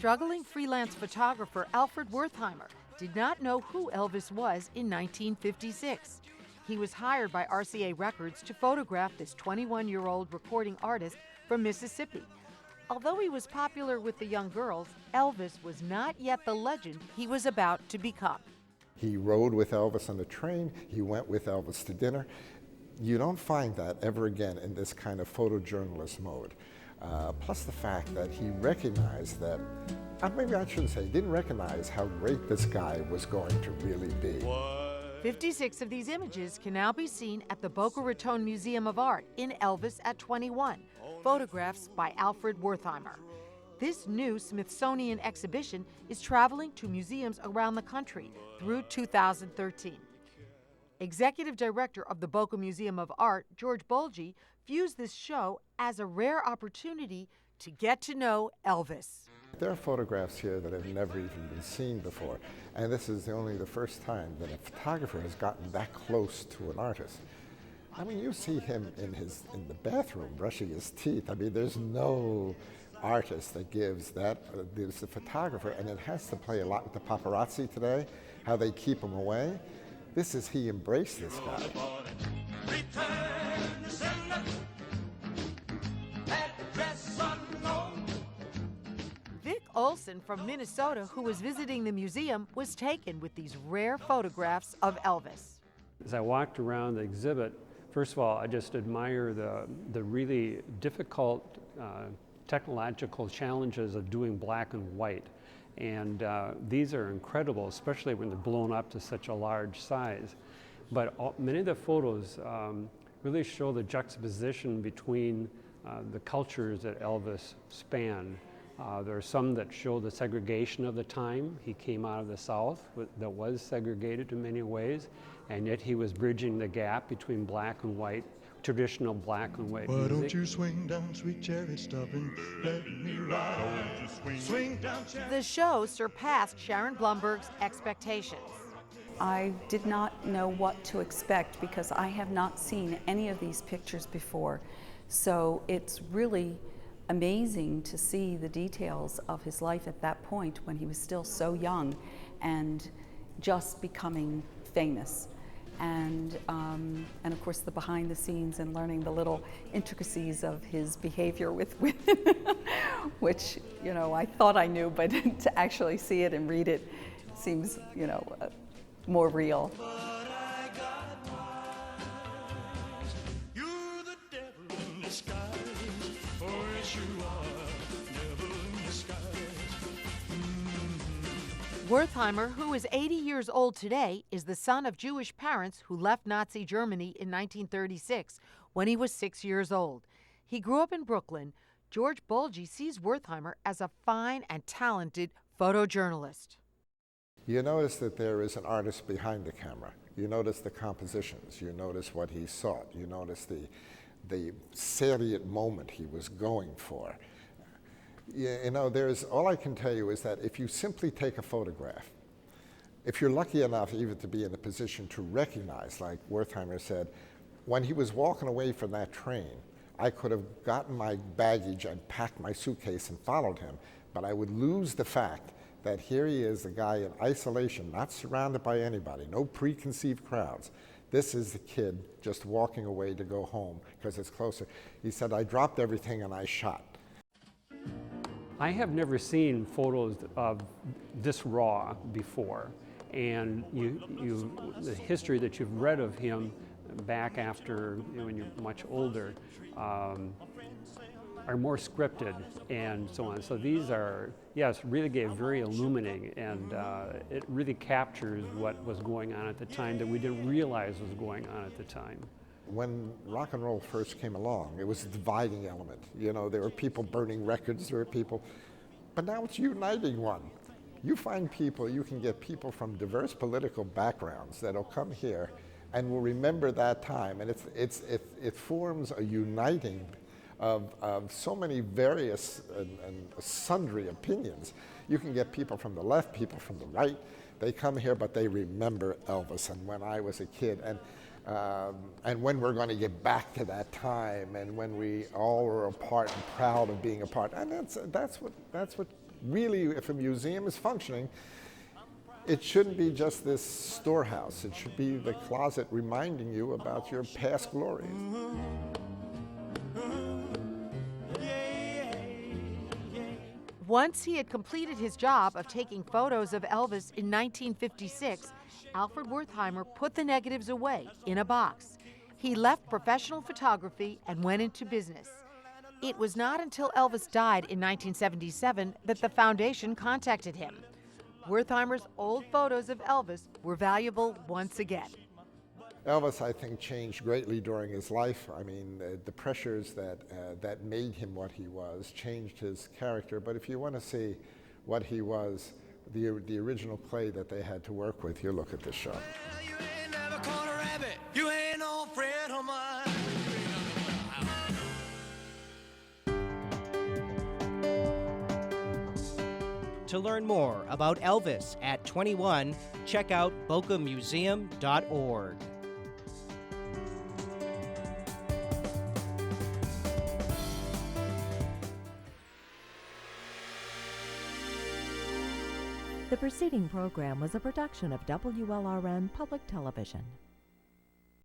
struggling freelance photographer Alfred Wertheimer did not know who Elvis was in 1956. He was hired by RCA Records to photograph this 21-year-old recording artist from Mississippi. Although he was popular with the young girls, Elvis was not yet the legend he was about to become. He rode with Elvis on the train. He went with Elvis to dinner. You don't find that ever again in this kind of photojournalist mode. Plus the fact that he recognized that, maybe I shouldn't say, he didn't recognize how great this guy was going to really be. 56 of these images can now be seen at the Boca Raton Museum of Art in Elvis at 21, photographs by Alfred Wertheimer. This new Smithsonian exhibition is traveling to museums around the country through 2013. Executive Director of the Boca Museum of Art, George Bolgi, views this show as a rare opportunity to get to know Elvis. There are photographs here that have never even been seen before, and this is only the first time that a photographer has gotten that close to an artist. I mean, you see him in the bathroom brushing his teeth. I mean, there's no artist that gives that, there's a photographer, and it has to play a lot with the paparazzi today, how they keep him away. This is, he embraced this guy. Vic Olson from Minnesota, who was visiting the museum, was taken with these rare photographs of Elvis. As I walked around the exhibit, first of all, I just admire the really difficult technological challenges of doing black and white. And these are incredible, especially when they're blown up to such a large size. But many of the photos really show the juxtaposition between the cultures that Elvis spanned. There are some that show the segregation of the time. He came out of the South that was segregated in many ways, and yet he was bridging the gap between black and white, traditional black and white music. Why don't you swing down, sweet cherry stubbing, let me ride. Swing down, cherry. The show surpassed Sharon Blumberg's expectations. I did not know what to expect because I have not seen any of these pictures before. So it's really amazing to see the details of his life at that point when he was still so young and just becoming famous. And of course the behind the scenes and learning the little intricacies of his behavior with women, which, you know, I thought I knew, but to actually see it and read it seems, you know, more real. Wertheimer, who is 80 years old today, is the son of Jewish parents who left Nazi Germany in 1936 when he was 6 years old. He grew up in Brooklyn. George Bolgi sees Wertheimer as a fine and talented photojournalist. You notice that there is an artist behind the camera. You notice the compositions. You notice what he sought. You notice the salient moment he was going for. You know, all I can tell you is that if you simply take a photograph, if you're lucky enough even to be in a position to recognize, like Wertheimer said, when he was walking away from that train, I could have gotten my baggage and packed my suitcase and followed him, but I would lose the fact that here he is, a guy in isolation, not surrounded by anybody, no preconceived crowds. This is the kid just walking away to go home because it's closer. He said, I dropped everything and I shot. I have never seen photos of this raw before, and the history that you've read of him back after, you know, when you're much older, are more scripted and so on. So these are, yes, really very illuminating, and it really captures what was going on at the time that we didn't realize was going on at the time. When rock and roll first came along, it was a dividing element. You know, there were people burning records, there were people, but now it's uniting one. You find people, you can get people from diverse political backgrounds that'll come here and will remember that time, and it forms a uniting of so many various and sundry opinions. You can get people from the left, people from the right. They come here, but they remember Elvis and when I was a kid, and when we're going to get back to that time, and when we all were a part and proud of being a part. And that's what really, if a museum is functioning, it shouldn't be just this storehouse. It should be the closet reminding you about your past glories. Once he had completed his job of taking photos of Elvis in 1956, Alfred Wertheimer put the negatives away in a box. He left professional photography and went into business. It was not until Elvis died in 1977 that the foundation contacted him. Wertheimer's old photos of Elvis were valuable once again. Elvis, I think, changed greatly during his life. I mean, the pressures that made him what he was changed his character. But if you want to see what he was, the original clay that they had to work with, you look at this shot. You ain't never caught a rabbit. You ain't no friend of mine. To learn more about Elvis at 21, check out bocamuseum.org. The preceding program was a production of WLRN Public Television.